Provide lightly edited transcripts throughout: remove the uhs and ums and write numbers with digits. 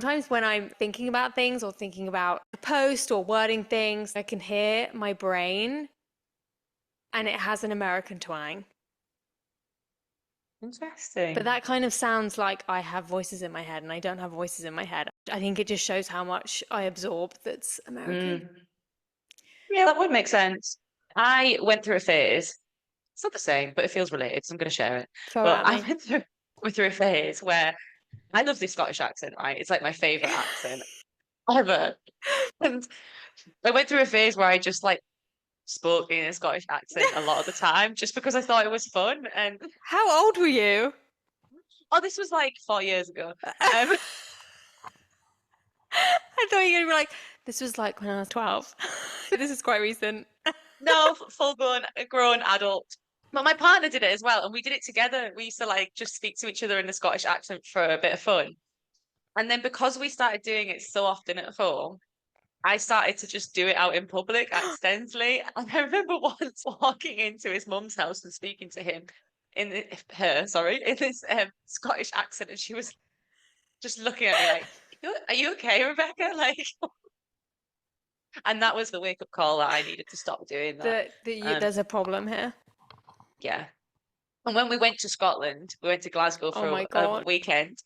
Sometimes when I'm thinking about things or thinking about a post or wording things, I can hear my brain and it has an American twang. But Interesting. that kind of sounds like I have voices in my head and I don't have voices in my head. I think it just shows how much I absorb that's American. Mm. Yeah, that would make sense. I went through a phase. It's not the same, but it feels related, so I'm going to share it. Throw it But at I me. went through a phase where I love this Scottish accent, right? It's like my favorite accent ever. And I went through a phase where I just like spoke in a Scottish accent a lot of the time just because I thought it was fun. And How old were you? oh, this was like 4 years ago. Um, I thought you were going to be like, this was like when I was 12. This is quite recent. no, full grown adult. But my partner did it as well, and we did it together. We used to like just speak to each other in the Scottish accent for a bit of fun. And then because we started doing it so often at home, I started to just do it out in public accidentally. And I remember once walking into his mum's house and speaking to him in this Scottish accent, and she was just looking at me like, "Are you okay, Rebecca?" Like, and that was the wake up call that I needed to stop doing that. Um, There's a problem here. yeah. And when we went to Scotland, we went to Glasgow Oh for my a God. weekend,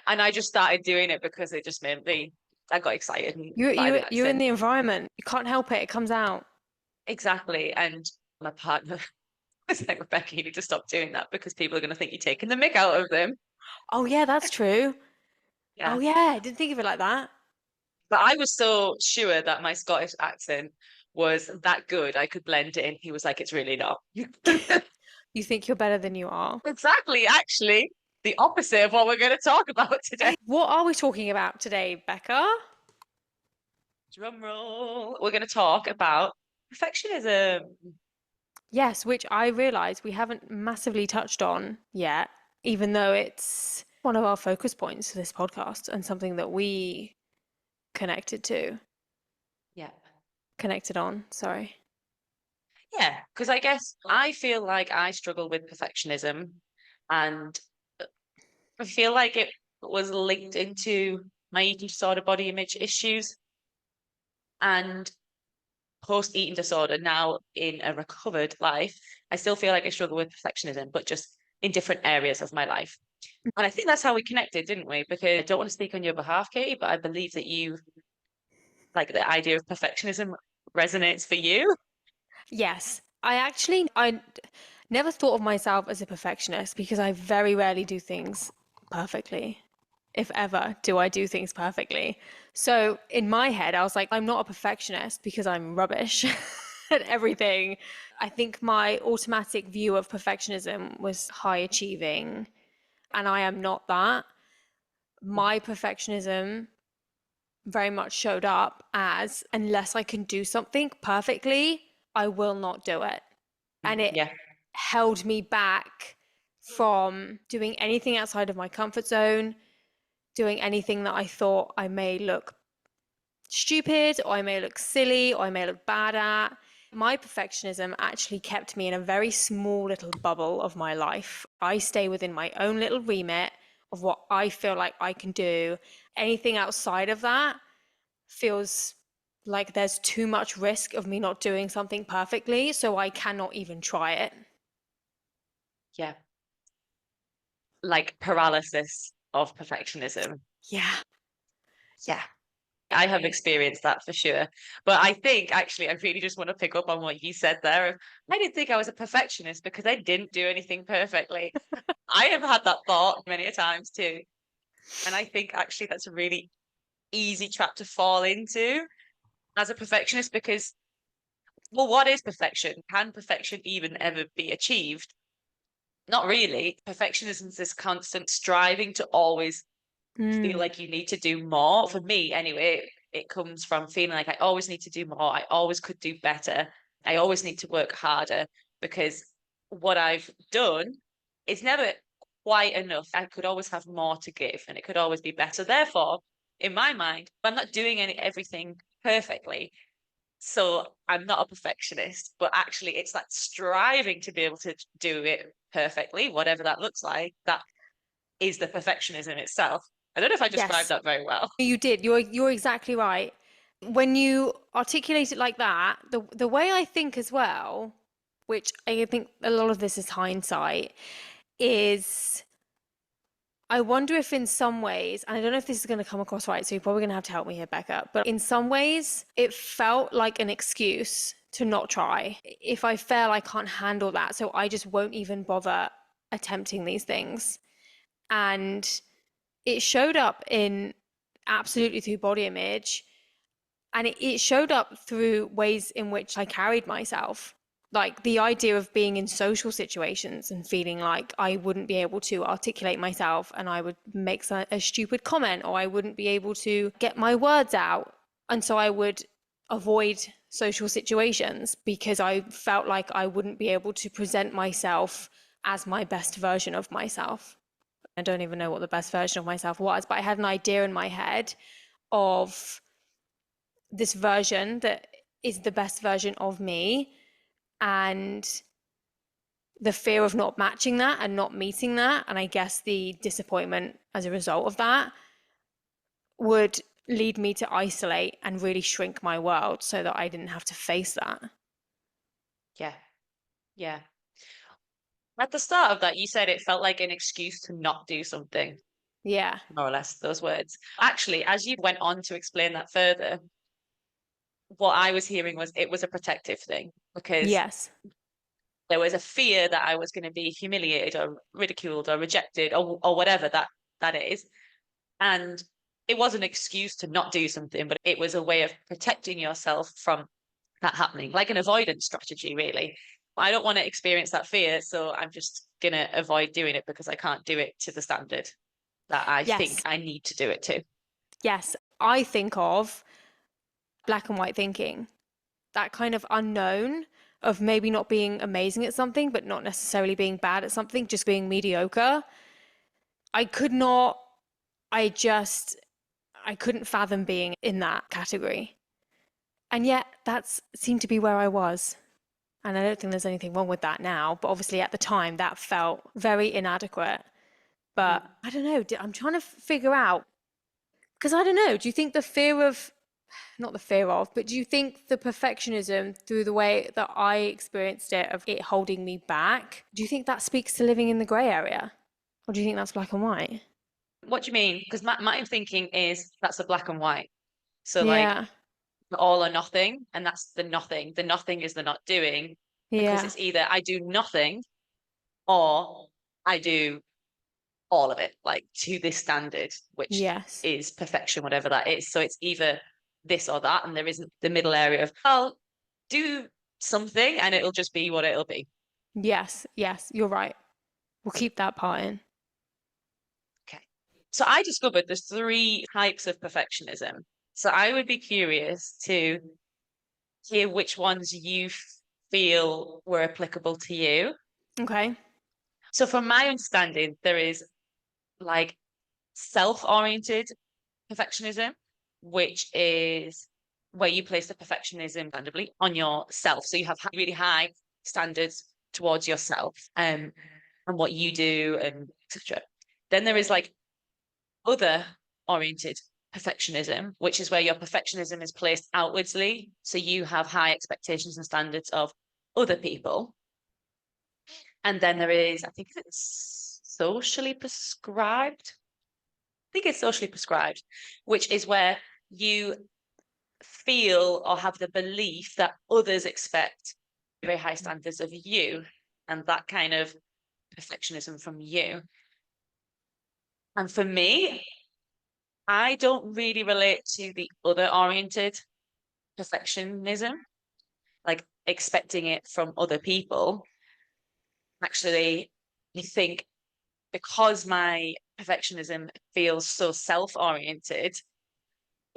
and I just started doing it because it just made me. I got excited by the You're in accent. the environment. You can't help it. It comes out. Exactly. And my partner was like, Rebecca, you need to stop doing that because people are going to think you're taking the mick out of them. Oh yeah, that's true. Oh Yeah. yeah, I didn't think of it like that. But I was so sure that my Scottish accent was that good, I could blend it in. He was like, it's really not. You think you're better than you are. Exactly. Actually, the opposite of what we're going to talk about today. What are we talking about today, Becca? Drum roll. We're going to talk about perfectionism. Yes, which I realize we haven't massively touched on yet, even though it's one of our focus points for this podcast and something that we connected to. Yeah. Connected on, sorry. Yeah. Because I guess I feel like I struggle with perfectionism and I feel like it was linked into my eating disorder, body image issues, and post eating disorder. Now, in a recovered life, I still feel like I struggle with perfectionism, but just in different areas of my life. And I think that's how we connected, didn't we? Because I don't want to speak on your behalf, Katie, but I believe that you like the idea of perfectionism resonates for you. Yes, I never thought of myself as a perfectionist because I very rarely do things perfectly. If ever, do I do things perfectly. So in my head, I was like, I'm not a perfectionist because I'm rubbish at everything. I think my automatic view of perfectionism was high achieving, and I am not that. My perfectionism very much showed up as unless I can do something perfectly, I will not do it. And it Yeah. held me back from doing anything outside of my comfort zone, doing anything that I thought I may look stupid or I may look silly or I may look bad at. My perfectionism actually kept me in a very small little bubble of my life. I stay within my own little remit of what I feel like I can do. Anything outside of that feels like there's too much risk of me not doing something perfectly, so I cannot even try it. Yeah. Like paralysis of perfectionism. Yeah. Yeah. I have experienced that for sure. But I think actually, I really just want to pick up on what you said there. I didn't think I was a perfectionist because I didn't do anything perfectly. I have had that thought many a times too. And I think actually that's a really easy trap to fall into as a perfectionist because, well, what is perfection? Can perfection even ever be achieved? Not really. Perfectionism is this constant striving to always feel Mm. like you need to do more. For me, anyway, it comes from feeling like I always need to do more. I always could do better. I always need to work harder because what I've done is never quite enough. I could always have more to give and it could always be better. Therefore, in my mind, I'm not doing everything perfectly. So I'm not a perfectionist, but actually it's that striving to be able to do it perfectly, whatever that looks like, that is the perfectionism itself. I don't know if I described Yes, that very well. you did. You're exactly right. When you articulate it like that, the way I think as well, which I think a lot of this is hindsight, is I wonder if in some ways, and I don't know if this is going to come across right, so you're probably going to have to help me here, Becca, but in some ways, it felt like an excuse to not try. If I fail, I can't handle that, so I just won't even bother attempting these things. And it showed up in absolutely through body image, and it showed up through ways in which I carried myself. Like the idea of being in social situations and feeling like I wouldn't be able to articulate myself and I would make a stupid comment or I wouldn't be able to get my words out. And so I would avoid social situations because I felt like I wouldn't be able to present myself as my best version of myself. I don't even know what the best version of myself was, but I had an idea in my head of this version that is the best version of me, and the fear of not matching that and not meeting that, and I guess the disappointment as a result of that would lead me to isolate and really shrink my world so that I didn't have to face that. Yeah, yeah. At the start of that, you said it felt like an excuse to not do something, Yeah. more or less, those words. Actually, as you went on to explain that further, what I was hearing was it was a protective thing because Yes. there was a fear that I was going to be humiliated or ridiculed or rejected or whatever that is. And it was an excuse to not do something, but it was a way of protecting yourself from that happening, like an avoidance strategy, really. I don't want to experience that fear, so I'm just going to avoid doing it because I can't do it to the standard that I think Yes. I need to do it to. Yes. I think of black and white thinking, that kind of unknown of maybe not being amazing at something, but not necessarily being bad at something, just being mediocre. I could not, I just, I couldn't fathom being in that category. And yet that's seemed to be where I was. And I don't think there's anything wrong with that now. But obviously at the time that felt very inadequate. But Mhm. I don't know. I'm trying to figure out, because I don't know. Do you think the fear of, not the fear of, but do you think the perfectionism through the way that I experienced it, of it holding me back, do you think that speaks to living in the grey area? Or do you think that's black and white? What do you mean? Because my thinking is that's a black and white. So like Yeah. all or nothing, and that's the nothing. The nothing is the not doing because Yeah. it's either I do nothing or I do all of it, like to this standard, which Yes. is perfection, whatever that is. So it's either this or that, and there isn't the middle area of I'll do something and it'll just be what it'll be. Yes. Yes. You're right. We'll keep that part in. Okay. So I discovered there's three types of perfectionism. So I would be curious to hear which ones you feel were applicable to you. Okay. So from my understanding, there is like self-oriented perfectionism, which is where you place the perfectionism randomly on yourself. So you have really high standards towards yourself and what you do and etc. Then there is like other oriented perfectionism, which is where your perfectionism is placed outwardly. So you have high expectations and standards of other people. And then there is, I think it's socially prescribed. I think it's socially prescribed, which is where you feel or have the belief that others expect very high standards of you and that kind of perfectionism from you. And for me, I don't really relate to the other oriented perfectionism, like expecting it from other people. Actually, I think because my perfectionism feels so self oriented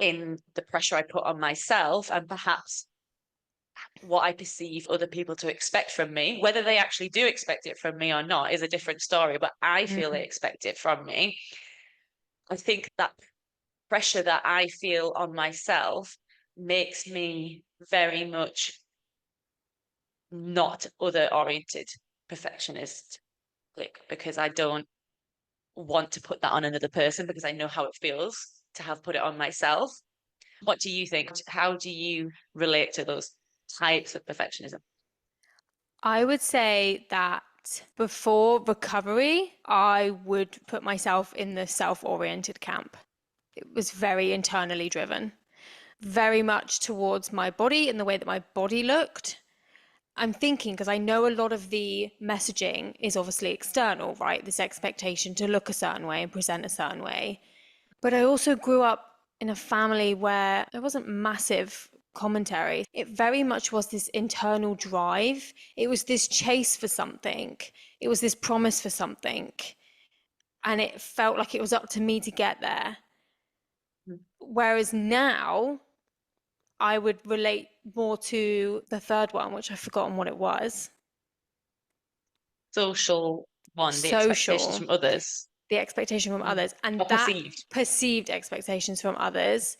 in the pressure I put on myself and perhaps what I perceive other people to expect from me. Whether they actually do expect it from me or not is a different story, but I feel they Mm. expect it from me. I think that pressure that I feel on myself makes me very much not other oriented perfectionist, like because I don't want to put that on another person because I know how it feels to have put it on myself. What do you think? How do you relate to those types of perfectionism? I would say that before recovery, I would put myself in the self-oriented camp. It was very internally driven, very much towards my body and the way that my body looked. I'm thinking, because I know a lot of the messaging is obviously external, right? This expectation to look a certain way and present a certain way. But I also grew up in a family where there wasn't massive commentary. It very much was this internal drive. It was this chase for something. It was this promise for something. And it felt like it was up to me to get there. Whereas now, I would relate more to the third one, which I've forgotten what it was. Social one, the expectations Social, from others, the expectation from others, and or that perceived. perceived expectations from others.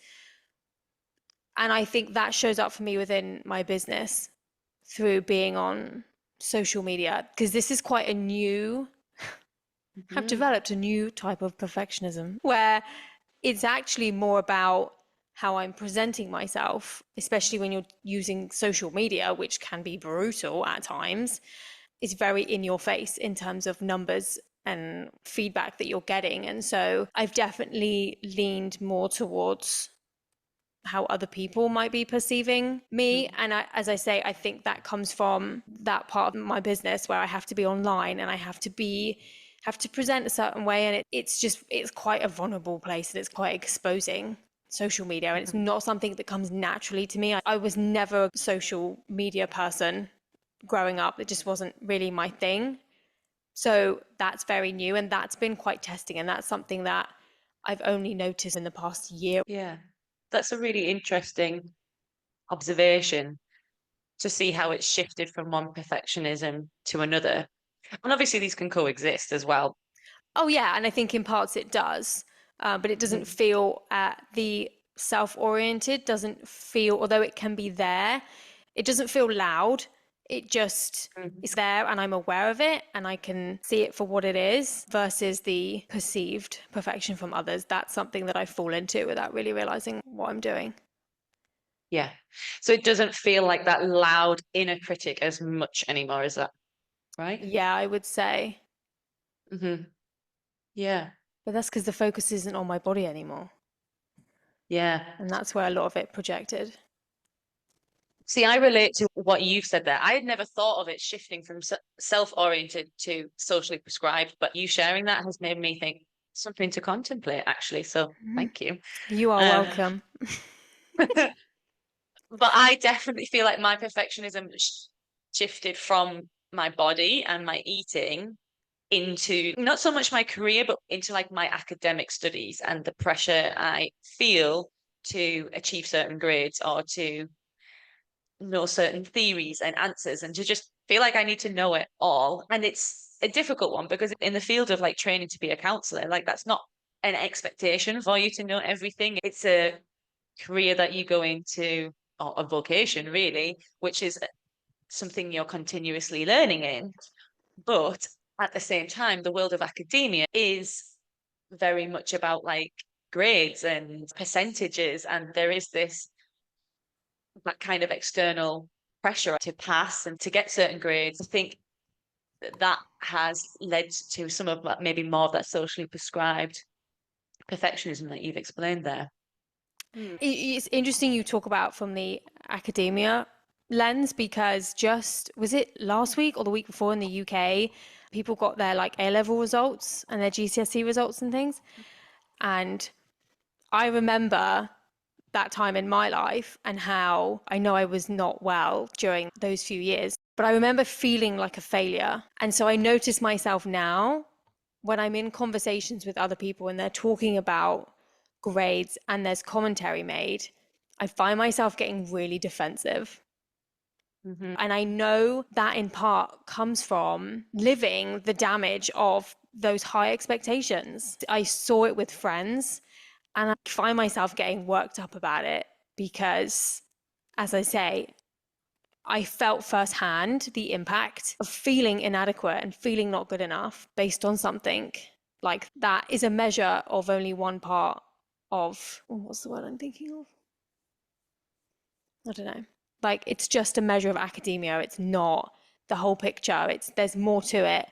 And I think that shows up for me within my business through being on social media, because this is quite a new, I've Mhm. developed a new type of perfectionism where it's actually more about how I'm presenting myself, especially when you're using social media, which can be brutal at times. It's very in your face in terms of numbers and feedback that you're getting. And so I've definitely leaned more towards how other people might be perceiving me. Mhm. And as I say, I think that comes from that part of my business where I have to be online and I have to present a certain way. And it's quite a vulnerable place and it's quite exposing, social media. And it's Mhm. not something that comes naturally to me. I was never a social media person growing up. It just wasn't really my thing. So that's very new and that's been quite testing. And that's something that I've only noticed in the past year. Yeah, that's a really interesting observation to see how it's shifted from one perfectionism to another. And obviously, these can coexist as well. Oh, yeah. And I think in parts it does, but it doesn't Mhm. feel the self-oriented doesn't feel, although it can be there, it doesn't feel loud. It just Mhm. is there and I'm aware of it and I can see it for what it is versus the perceived perfection from others. That's something that I fall into without really realizing what I'm doing. Yeah. So it doesn't feel like that loud inner critic as much anymore, is that right? Yeah, I would say. Hmm. Yeah. But that's because the focus isn't on my body anymore. Yeah. And that's where a lot of it projected. See, I relate to what you've said there. I had never thought of it shifting from self-oriented to socially prescribed, but you sharing that has made me think something to contemplate, actually. So thank you. You are Um, welcome. but I definitely feel like my perfectionism shifted from my body and my eating into not so much my career, but into like my academic studies and the pressure I feel to achieve certain grades or to know certain theories and answers and to just feel like I need to know it all. And it's a difficult one because in the field of like training to be a counselor, like that's not an expectation for you to know everything. It's a career that you go into, or a vocation really, which is something you're continuously learning in. But at the same time, the world of academia is very much about like grades and percentages. And there is this that kind of external pressure to pass and to get certain grades. I think that has led to some of that, maybe more of that socially prescribed perfectionism that you've explained there. Hmm. It's interesting you talk about from the academia lens because just was it last week or the week before in the UK, people got their like A-level results and their GCSE results and things. And I remember that time in my life and how I know I was not well during those few years, but I remember feeling like a failure. And so I notice myself now when I'm in conversations with other people and they're talking about grades and there's commentary made, I find myself getting really defensive. Hmm. And I know that in part comes from living the damage of those high expectations. I saw it with friends and I find myself getting worked up about it because, as I say, I felt firsthand the impact of feeling inadequate and feeling not good enough based on something Like that is a measure of only one part of, oh, what's the word I'm thinking of? I don't know. Like it's just a measure of academia. It's not the whole picture. There's more to it.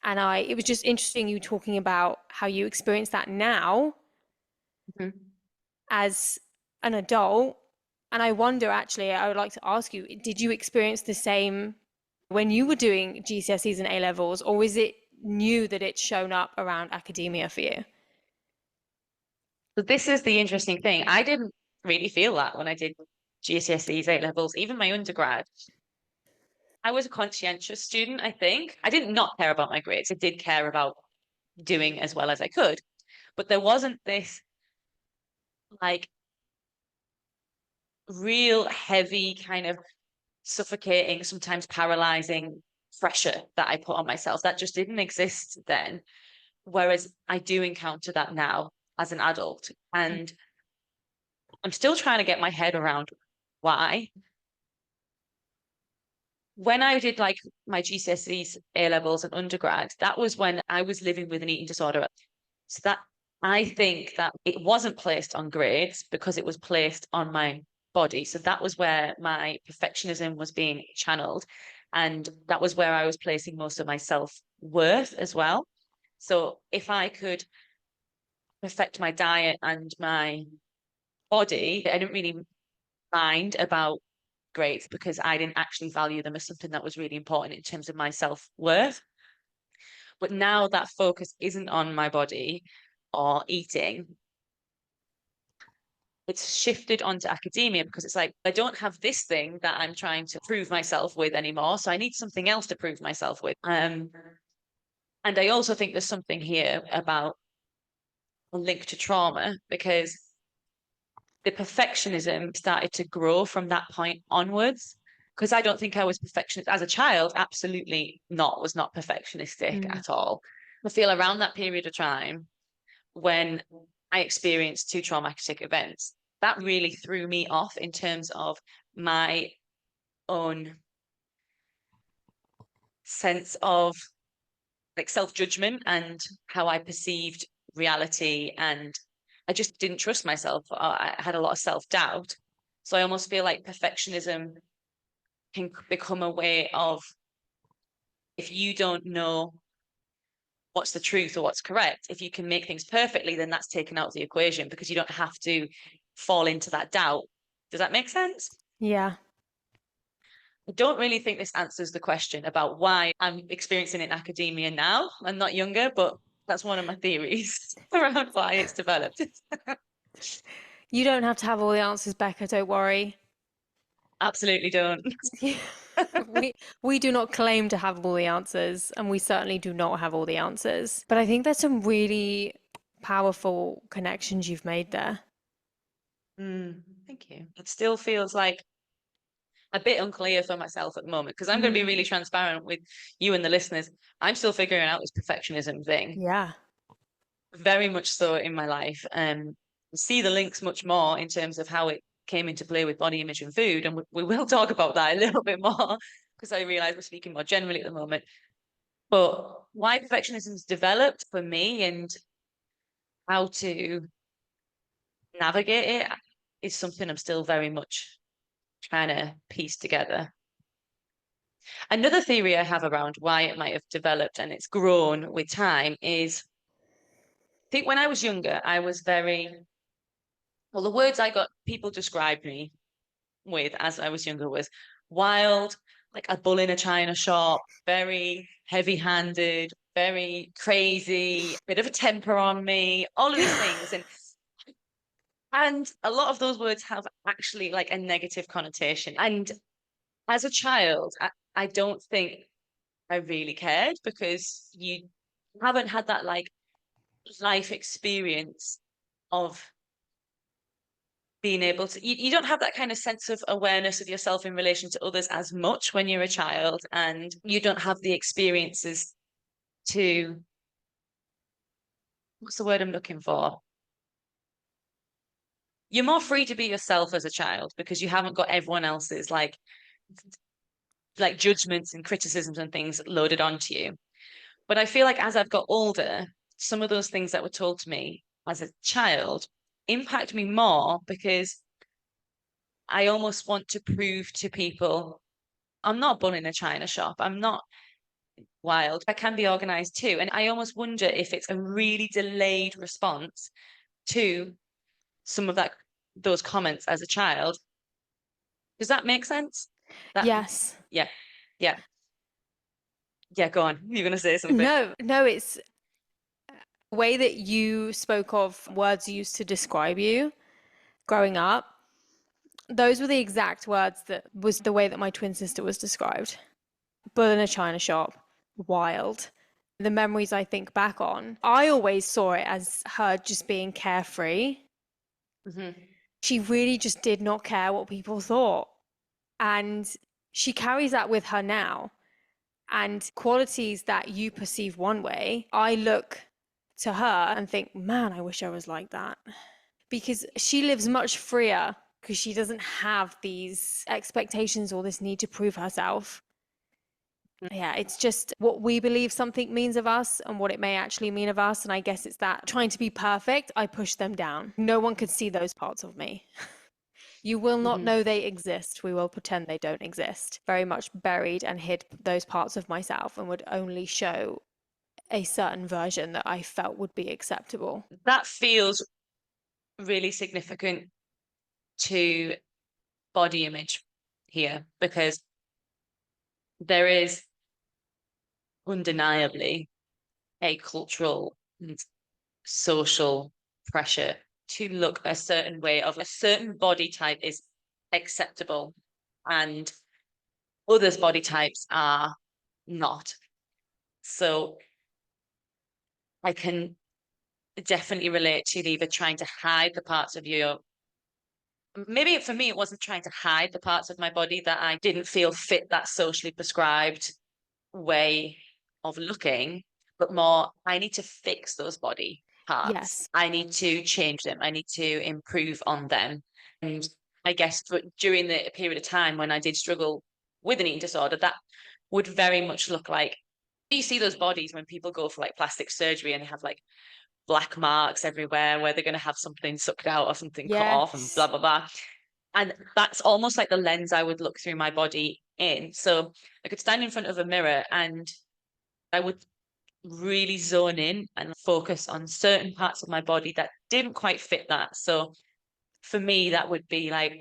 And it was just interesting you talking about how you experience that now Mhm. as an adult. And I wonder, actually, I would like to ask you, did you experience the same when you were doing GCSEs and A levels, or was it new that it's shown up around academia for you? So this is the interesting thing. I didn't really feel that when I did GCSEs, A levels, even my undergrad. I was a conscientious student, I think. I did not care about my grades. I did care about doing as well as I could. But there wasn't this like real heavy kind of suffocating, sometimes paralyzing pressure that I put on myself. That just didn't exist then. Whereas I do encounter that now as an adult. And I'm still trying to get my head around why. When I did like my GCSEs, A levels, and undergrad, that was when I was living with an eating disorder. So that I think that it wasn't placed on grades because it was placed on my body. So that was where my perfectionism was being channeled. And that was where I was placing most of my self-worth as well. So if I could perfect my diet and my body, I didn't really mind about grades because I didn't actually value them as something that was really important in terms of my self-worth. But now that focus isn't on my body or eating, it's shifted onto academia because it's like I don't have this thing that I'm trying to prove myself with anymore. So I need something else to prove myself with. And I also think there's something here about a link to trauma because the perfectionism started to grow from that point onwards. Because I don't think I was perfectionist as a child, absolutely not, was not perfectionistic Mm. at all. I feel around that period of time when I experienced two traumatic events, that really threw me off in terms of my own sense of like self-judgment and how I perceived reality. And I just didn't trust myself. I had a lot of self-doubt. So I almost feel like perfectionism can become a way of if you don't know what's the truth or what's correct, if you can make things perfectly, then that's taken out of the equation because you don't have to fall into that doubt. Does that make sense? Yeah. I don't really think this answers the question about why I'm experiencing it in academia now and not younger, but that's one of my theories around why it's developed. You don't have to have all the answers, Becca, don't worry. Absolutely don't. We we do not claim to have all the answers, and we certainly do not have all the answers. But I think there's some really powerful connections you've made there. Thank you. It still feels like a bit unclear for myself at the moment because I'm going to be really Mm. transparent with you and the listeners. I'm still figuring out this perfectionism thing, Yeah. very much so in my life. See the links much more in terms of how it came into play with body image and food, and we will talk about that a little bit more because I realize we're speaking more generally at the moment. But why perfectionism's developed for me and how to navigate it is something I'm still very much trying to piece together. Another theory I have around why it might have developed and it's grown with time is I think when I was younger, I was very, well, the words I got people described me with as I was younger was wild, like a bull in a china shop, very heavy-handed, very crazy, bit of a temper on me, all of these things. And a lot of those words have actually like a negative connotation. And as a child, I don't think I really cared because you haven't had that like life experience of being able to, you don't have that kind of sense of awareness of yourself in relation to others as much when you're a child, and you don't have the experiences to, what's the word I'm looking for? You're more free to be yourself as a child because you haven't got everyone else's like judgments and criticisms and things loaded onto you. But I feel like as I've got older, some of those things that were told to me as a child impact me more because I almost want to prove to people I'm not born in a china shop. I'm not wild. I can be organized too. And I almost wonder if it's a really delayed response to some of those comments as a child. Does that make sense? That Yes. yeah. Yeah. Yeah, go on. You're gonna say something. No, no, it's the way that you spoke of words used to describe you growing up. Those were the exact words that was the way that my twin sister was described. Bull in a china shop, wild. The memories I think back on, I always saw it as her just being carefree. She really just did not care what people thought. And she carries that with her now. And qualities that you perceive one way, I look to her and think, man, I wish I was like that. Because she lives much freer because she doesn't have these expectations or this need to prove herself. Yeah, it's just what we believe something means of us and what it may actually mean of us. And I guess it's that trying to be perfect, I push them down. No one could see those parts of me. You will not know they exist. We will pretend they don't exist. Very much buried and hid those parts of myself and would only show a certain version that I felt would be acceptable. That feels really significant to body image here because there is undeniably a cultural and social pressure to look a certain way of a certain body type is acceptable and others body types are not. So I can definitely relate to either trying to hide the parts of your maybe for me it wasn't trying to hide the parts of my body that I didn't feel fit that socially prescribed way of looking, but more I need to fix those body parts. Yes. I need to change them. I need to improve on them. And I guess during the period of time when I did struggle with an eating disorder, that would very much look like you see those bodies when people go for like plastic surgery and they have like black marks everywhere where they're going to have something sucked out or something cut off and blah Yes. blah blah. And that's almost like the lens I would look through my body in. So I could stand in front of a mirror and I would really zone in and focus on certain parts of my body that didn't quite fit that. So for me, that would be like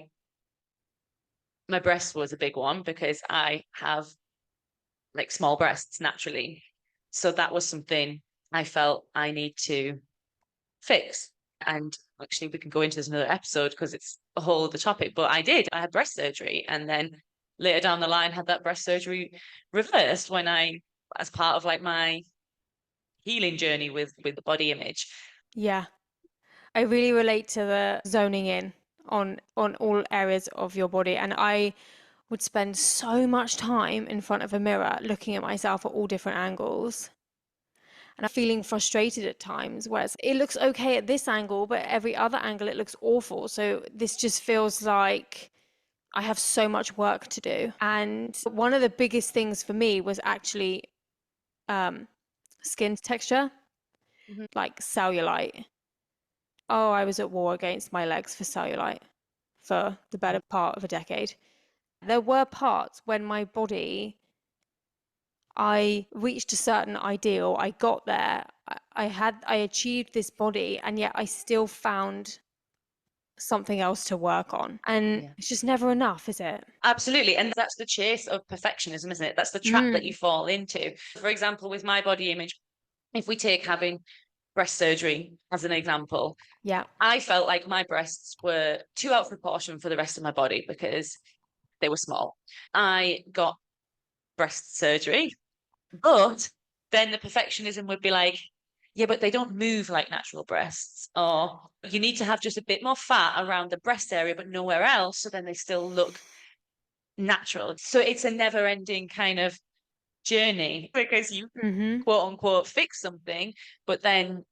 my breast was a big one because I have like small breasts naturally. So that was something I felt I need to fix. And actually, we can go into this another episode because it's a whole other topic. But I did. I had breast surgery, and then later down the line, had that breast surgery reversed when as part of like my healing journey with the body image. Yeah. I really relate to the zoning in on all areas of your body. And I would spend so much time in front of a mirror looking at myself at all different angles. And I'm feeling frustrated at times, whereas it looks okay at this angle, but every other angle it looks awful. So this just feels like I have so much work to do. And one of the biggest things for me was actually skin texture, like cellulite. Oh, I was at war against my legs for cellulite for the better part of a decade. There were parts when my body, I reached a certain ideal, I got there, I achieved this body, and yet I still found something else to work on. And Yeah. it's just never enough, is it? Absolutely. And that's the chase of perfectionism, isn't it? That's the trap that you fall into. For example, with my body image, if we take having breast surgery as an example, Yeah. I felt like my breasts were too out of proportion for the rest of my body because they were small. I got breast surgery, but then the perfectionism would be like, yeah, but they don't move like natural breasts. Or you need to have just a bit more fat around the breast area, but nowhere else. So then they still look natural. So it's a never ending kind of journey because you Mm-hmm. quote unquote fix something, but then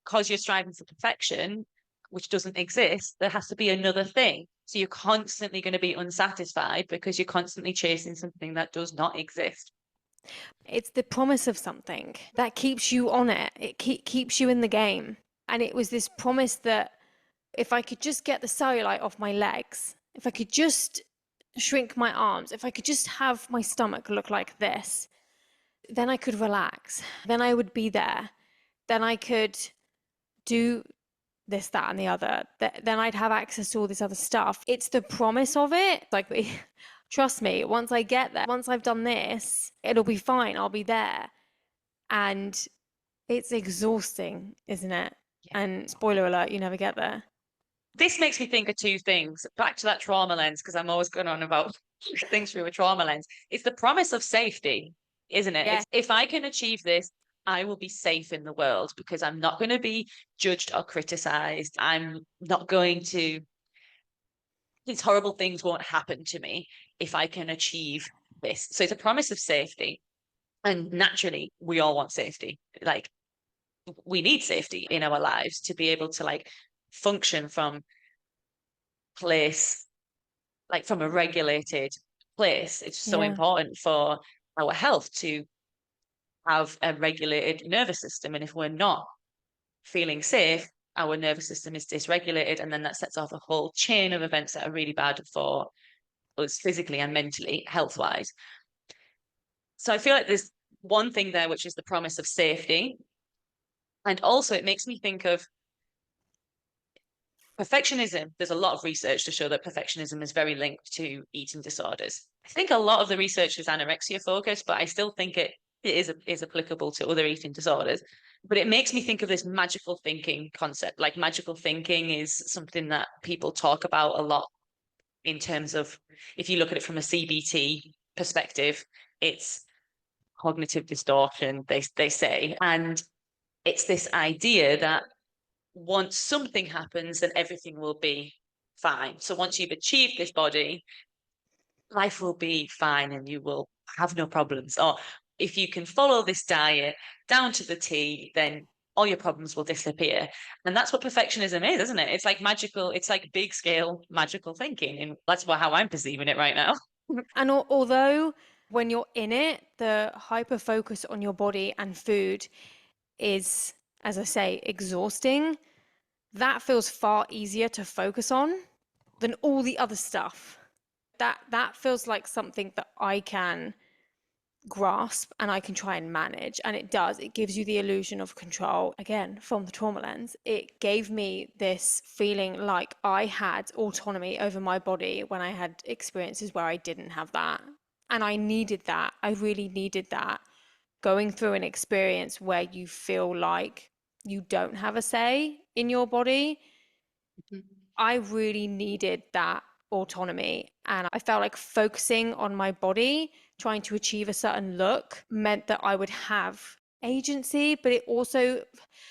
because you're striving for perfection, which doesn't exist, there has to be another thing. So you're constantly going to be unsatisfied because you're constantly chasing something that does not exist. It's the promise of something that keeps you on it. It keeps you in the game. And it was this promise that if I could just get the cellulite off my legs, if I could just shrink my arms, if I could just have my stomach look like this, then I could relax. Then I would be there. Then I could do this, that, and the other. Then I'd have access to all this other stuff. It's the promise of it. Like, trust me, once I get there, once I've done this, it'll be fine. I'll be there. And it's exhausting, isn't it? Yeah. And spoiler alert, you never get there. This makes me think of two things. Back to that trauma lens, because I'm always going on about things through a trauma lens. It's the promise of safety, isn't it? Yeah. It's if I can achieve this, I will be safe in the world because I'm not going to be judged or criticized. I'm not going to, these horrible things won't happen to me if I can achieve this. So it's a promise of safety. And naturally, we all want safety. Like, we need safety in our lives to be able to like function from place, like from a regulated place. It's so Yeah. important for our health to have a regulated nervous system. And if we're not feeling safe, our nervous system is dysregulated. And then that sets off a whole chain of events that are really bad for us physically and mentally, health wise. So I feel like there's one thing there, which is the promise of safety. And also, it makes me think of perfectionism. There's a lot of research to show that perfectionism is very linked to eating disorders. I think a lot of the research is anorexia focused, but I still think it is applicable to other eating disorders. But it makes me think of this magical thinking concept. Like, magical thinking is something that people talk about a lot in terms of, if you look at it from a CBT perspective, it's cognitive distortion, they say. And it's this idea that once something happens, then everything will be fine. So once you've achieved this body, life will be fine and you will have no problems. Or if you can follow this diet down to the T, then all your problems will disappear. And that's what perfectionism is, isn't it? It's like magical, it's like big scale magical thinking. And that's how I'm perceiving it right now. And although when you're in it, the hyper focus on your body and food is, as I say, exhausting, that feels far easier to focus on than all the other stuff. That feels like something that I can grasp and I can try and manage. And it does. It gives you the illusion of control. Again, from the trauma lens, it gave me this feeling like I had autonomy over my body when I had experiences where I didn't have that. And I needed that. I really needed that. Going through an experience where you feel like you don't have a say in your body, I really needed that autonomy. And I felt like focusing on my body, trying to achieve a certain look, meant that I would have agency. But it also,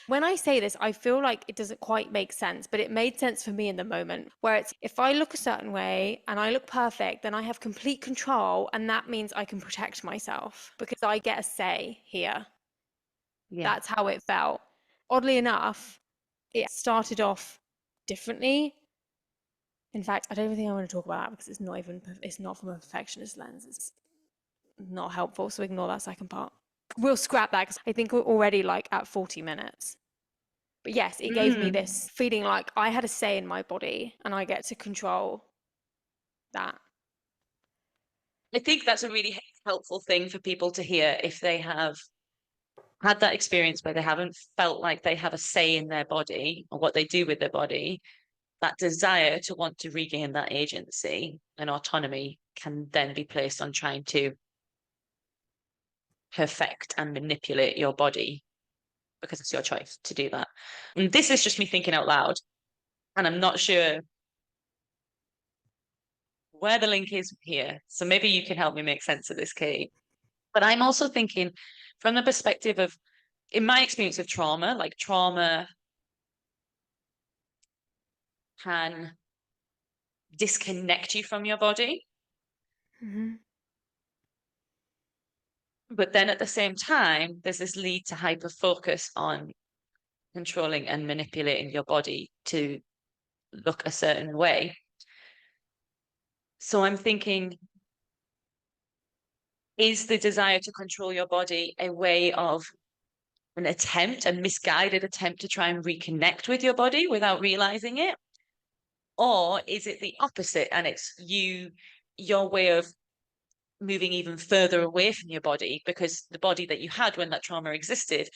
when I say this, I feel like it doesn't quite make sense, but it made sense for me in the moment where it's if I look a certain way and I look perfect, then I have complete control. And that means I can protect myself because I get a say here. Yeah. That's how it felt. Oddly enough, it started off differently. In fact, I don't even think I want to talk about that because it's not from a perfectionist lens. It's not helpful. So ignore that second part. We'll scrap that because I think we're already like at 40 minutes. But yes, it gave me Mm. this feeling like I had a say in my body and I get to control that. I think that's a really helpful thing for people to hear if they have had that experience where they haven't felt like they have a say in their body or what they do with their body. That desire to want to regain that agency and autonomy can then be placed on trying to perfect and manipulate your body because it's your choice to do that. And this is just me thinking out loud. And I'm not sure where the link is here. So maybe you can help me make sense of this, Kate. But I'm also thinking from the perspective of, in my experience of trauma, like trauma can disconnect you from your body. Mm-hmm. But then at the same time, there's this lead to hyper focus on controlling and manipulating your body to look a certain way. So I'm thinking, is the desire to control your body a way of an attempt, a misguided attempt to try and reconnect with your body without realizing it? Or is it the opposite and it's your way of moving even further away from your body because the body that you had when that trauma existed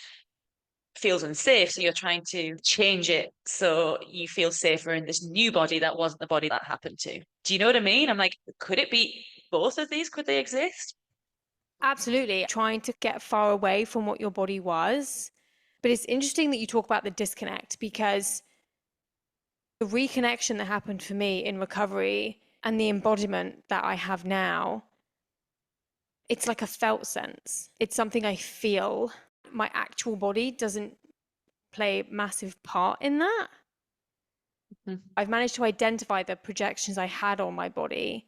feels unsafe. So you're trying to change it so you feel safer in this new body that wasn't the body that happened to. Do you know what I mean? I'm like, could it be both of these? Could they exist? Absolutely. Trying to get far away from what your body was. But it's interesting that you talk about the disconnect because the reconnection that happened for me in recovery and the embodiment that I have now, it's like a felt sense. It's something I feel. My actual body doesn't play a massive part in that. Mhm. I've managed to identify the projections I had on my body.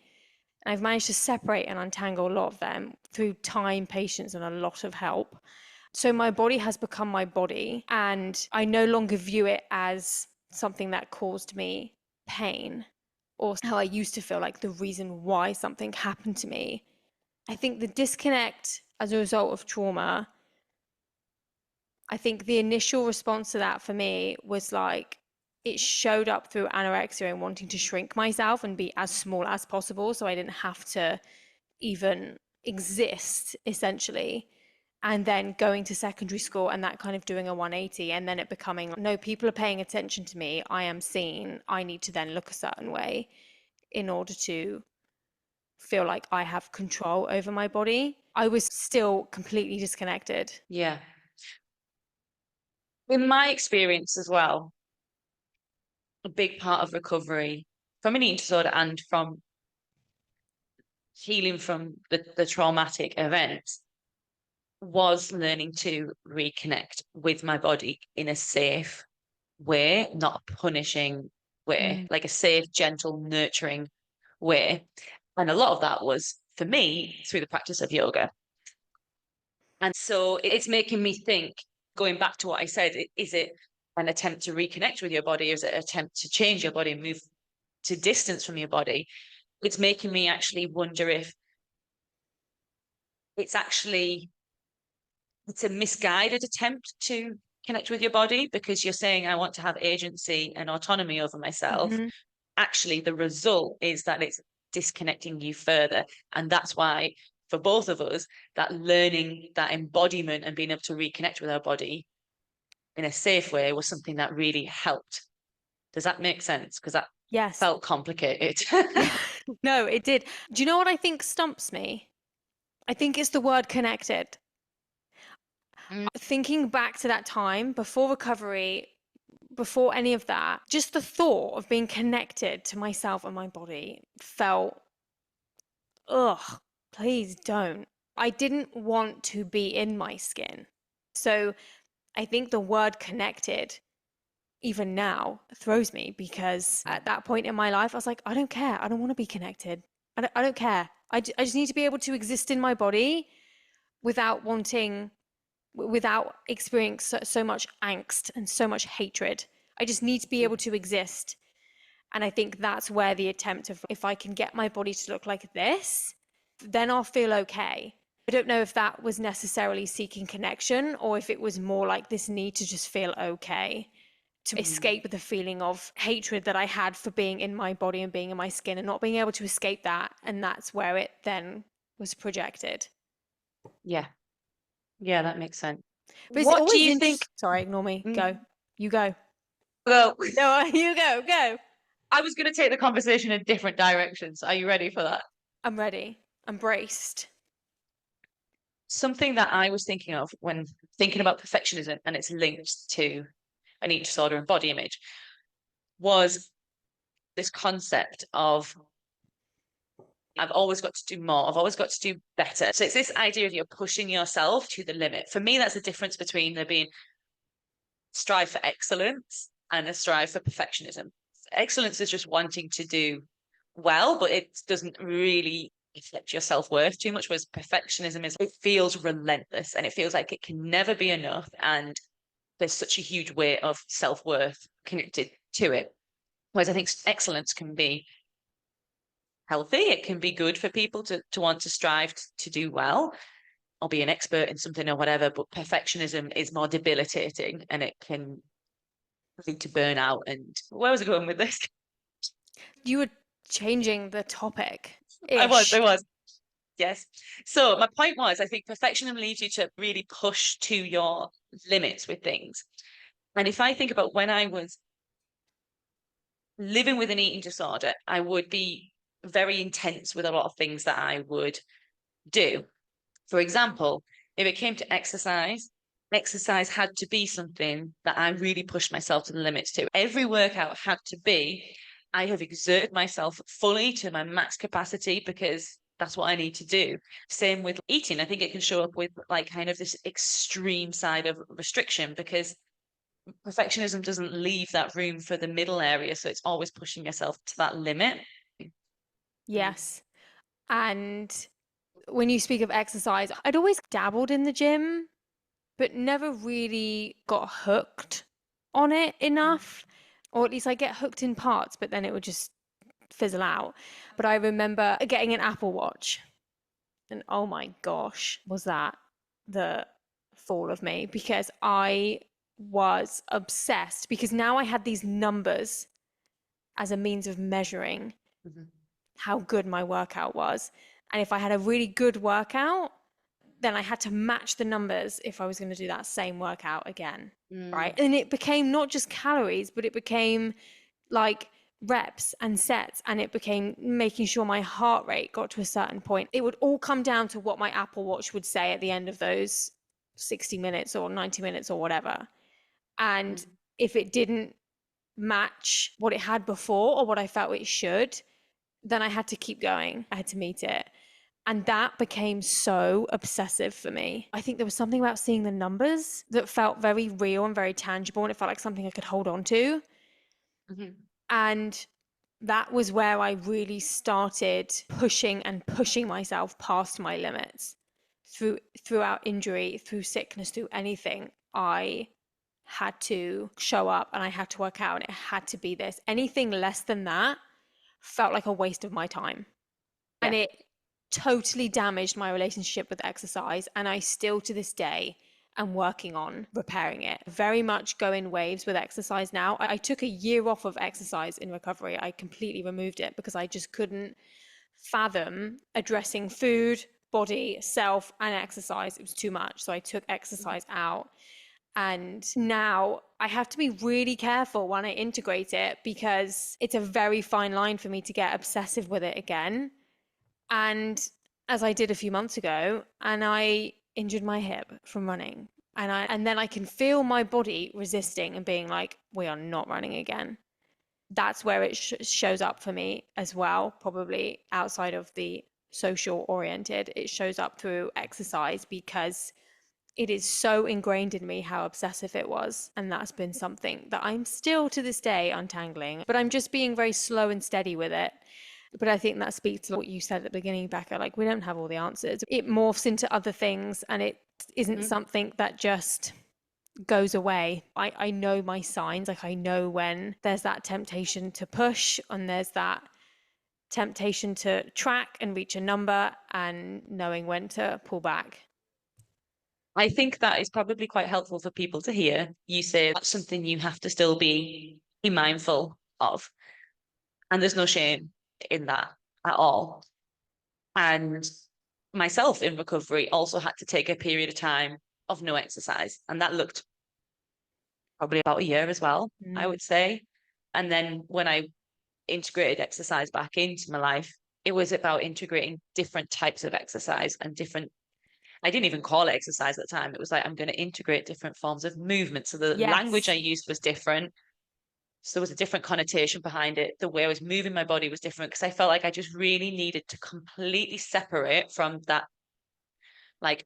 And I've managed to separate and untangle a lot of them through time, patience, and a lot of help. So my body has become my body, and I no longer view it as something that caused me pain or how I used to feel like the reason why something happened to me. I think the disconnect as a result of trauma, I think the initial response to that for me was like, it showed up through anorexia and wanting to shrink myself and be as small as possible so I didn't have to even exist, essentially. And then going to secondary school and that kind of doing a 180, and then it becoming, no, people are paying attention to me, I am seen, I need to then look a certain way in order to feel like I have control over my body. I was still completely disconnected. Yeah. In my experience as well, a big part of recovery from an eating disorder and from healing from the traumatic events was learning to reconnect with my body in a safe way, not a punishing way, Mm. like a safe, gentle, nurturing way. And a lot of that was for me through the practice of yoga. And so it's making me think, going back to what I said, is it an attempt to reconnect with your body? Or is it an attempt to change your body and move to distance from your body? It's making me actually wonder if it's actually it's a misguided attempt to connect with your body because you're saying I want to have agency and autonomy over myself. Mm-hmm. Actually, the result is that it's disconnecting you further. And that's why, for both of us, that learning, that embodiment, and being able to reconnect with our body in a safe way was something that really helped. Does that make sense? Because that Yes. felt complicated. Yeah. No, it did. Do you know what I think stumps me? I think it's the word connected. Mm. Thinking back to that time before recovery, before any of that, just the thought of being connected to myself and my body felt, ugh, please don't. I didn't want to be in my skin. So I think the word connected, even now, throws me because at that point in my life, I was like, I don't care. I don't want to be connected. I don't care. I just need to be able to exist in my body without wanting, without experiencing so much angst and so much hatred. I just need to be able to exist. And I think that's where the attempt of, if I can get my body to look like this, then I'll feel okay. I don't know if that was necessarily seeking connection or if it was more like this need to just feel okay, to escape the feeling of hatred that I had for being in my body and being in my skin and not being able to escape that. And that's where it then was projected. Yeah, yeah, that makes sense. But it's What do always you think? interesting. Sorry, ignore me. Go. Mm. You go. Well, No, you go. Go. I was going to take the conversation in different directions. Are you ready for that? I'm ready. I'm braced. Something that I was thinking of when thinking about perfectionism and its linked to an eating disorder and body image was this concept of I've always got to do more. I've always got to do better. So it's this idea of you're pushing yourself to the limit. For me, that's the difference between there being strive for excellence and a strive for perfectionism. Excellence is just wanting to do well, but it doesn't really affect your self-worth too much, whereas perfectionism is it feels relentless and it feels like it can never be enough. And there's such a huge weight of self-worth connected to it. Whereas I think excellence can be healthy. It can be good for people to want to strive to do well or be an expert in something or whatever, but perfectionism is more debilitating and it can lead to burnout. And where was I going with this? You were changing the topic I ish. was. Yes. So my point was, I think perfectionism leads you to really push to your limits with things. And if I think about when I was living with an eating disorder, I would be very intense with a lot of things that I would do. For example, if it came to exercise, exercise had to be something that I really pushed myself to the limits to. Every workout had to be, I have exerted myself fully to my max capacity because that's what I need to do. Same with eating. I think it can show up with like kind of this extreme side of restriction because perfectionism doesn't leave that room for the middle area. So it's always pushing yourself to that limit. Yes. And when you speak of exercise, I'd always dabbled in the gym, but never really got hooked on it enough. Or at least I get hooked in parts, but then it would just fizzle out. But I remember getting an Apple Watch, and oh my gosh, was that the fall of me because I was obsessed because now I had these numbers as a means of measuring Mhm. how good my workout was. And if I had a really good workout, then I had to match the numbers if I was going to do that same workout again. Right. Mm. And it became not just calories, but it became like reps and sets, and it became making sure my heart rate got to a certain point. It would all come down to what my Apple Watch would say at the end of those 60 minutes or 90 minutes or whatever. And Mm. if it didn't match what it had before or what I felt it should, then I had to keep going. I had to meet it. And that became so obsessive for me. I think there was something about seeing the numbers that felt very real and very tangible, and it felt like something I could hold on to. Mhm. And that was where I really started pushing and pushing myself past my limits throughout injury, through sickness, through anything. I had to show up and I had to work out and it had to be this. Anything less than that felt like a waste of my time. And Yeah. it totally damaged my relationship with exercise. And I still to this day am working on repairing it. Very much go in waves with exercise now. I took a year off of exercise in recovery. I completely removed it because I just couldn't fathom addressing food, body, self, and exercise. It was too much. So I took exercise out. And now I have to be really careful when I integrate it because it's a very fine line for me to get obsessive with it again. And as I did a few months ago, and I injured my hip from running. And then I can feel my body resisting and being like, we are not running again. That's where it shows up for me as well, probably outside of the social oriented. It shows up through exercise because it is so ingrained in me how obsessive it was. And that's been something that I'm still to this day untangling, but I'm just being very slow and steady with it. But I think that speaks to what you said at the beginning, Becca. Like, we don't have all the answers. It morphs into other things and it isn't Mhm. something that just goes away. I know my signs. Like, I know when there's that temptation to push and there's that temptation to track and reach a number, and knowing when to pull back. I think that is probably quite helpful for people to hear. You say that's something you have to still be mindful of. And there's no shame in that at all. And myself in recovery also had to take a period of time of no exercise. And that looked probably about a year as well, I Mm. would say. And then when I integrated exercise back into my life, it was about integrating different types of exercise and different. I didn't even call it exercise at the time. It was like, I'm going to integrate different forms of movement. So the language I Yes. used was different. So there was a different connotation behind it. The way I was moving my body was different because I felt like I just really needed to completely separate from that, like,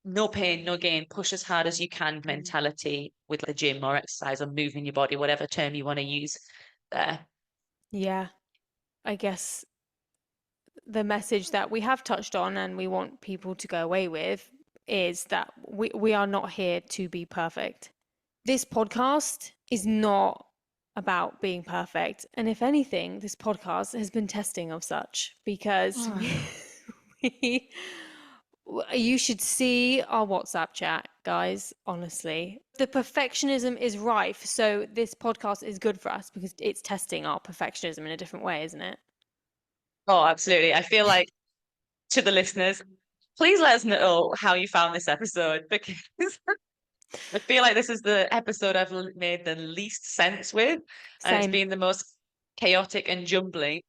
no pain, no gain, push as hard as you can mentality with the gym or exercise or moving your body, whatever term you want to use there. Yeah. I guess the message that we have touched on and we want people to go away with is that we are not here to be perfect. This podcast is not about being perfect. And if anything, this podcast has been testing of such because we you should see our WhatsApp chat, guys, honestly. The perfectionism is rife, so this podcast is good for us because it's testing our perfectionism in a different way, isn't it? Oh, absolutely. I feel like to the listeners, please let us know how you found this episode because I feel like this is the episode I've made the least sense with, and it's Same. been the most chaotic and jumbly.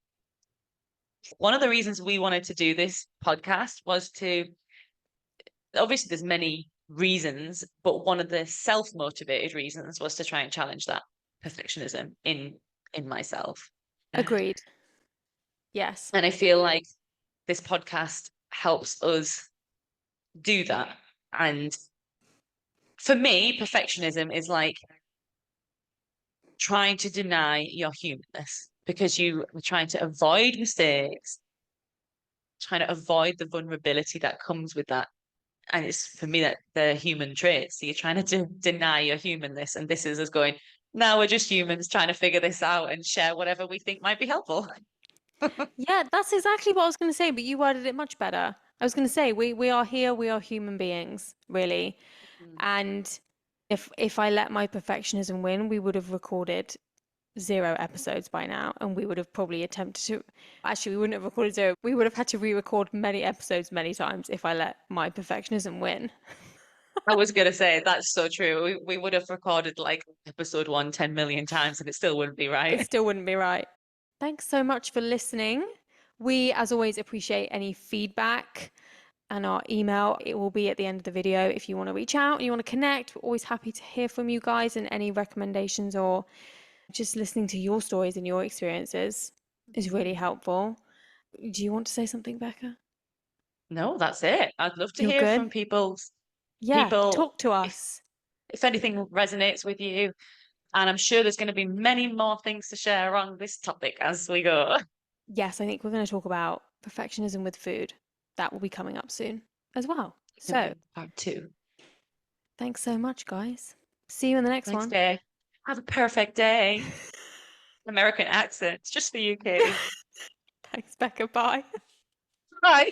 One of the reasons we wanted to do this podcast was to, obviously, there's many reasons, but one of the self-motivated reasons was to try and challenge that perfectionism in myself. Agreed. Yes. And I feel like this podcast helps us do that. And for me, perfectionism is like trying to deny your humanness because you are trying to avoid mistakes, trying to avoid the vulnerability that comes with that. And it's for me that the human traits. So you're trying to deny your humanness, and this is us going, now we're just humans trying to figure this out and share whatever we think might be helpful. Yeah, that's exactly what I was going to say, but you worded it much better. I was going to say we are here, we are human beings, really. And if I let my perfectionism win, we would have recorded 0 episodes by now, and we would have probably attempted to. Actually, we wouldn't have recorded 0. We would have had to re-record many episodes many times if I let my perfectionism win. I was gonna say that's so true. We would have recorded like episode one 10 million times and it still wouldn't be It right. still wouldn't be right. Thanks so much for listening. We, as always, appreciate any feedback and our email. It will be at the end of the video. If you want to reach out and you want to connect, we're always happy to hear from you guys and any recommendations or just listening to your stories and your experiences is really helpful. Do you want to say something, Becca? No, that's it. I'd love to You're hear good? from Yeah, people talk to if us. anything resonates with you. And I'm sure there's going to be many more things to share on this topic as we go. Yes, I think we're going to talk about perfectionism with food. That will be coming up soon as well. So, Part two. thanks so much, guys. See you in the next Next one. day. Have a perfect day. American accent. It's just for you, Katie. Thanks, Becca. Bye. Bye.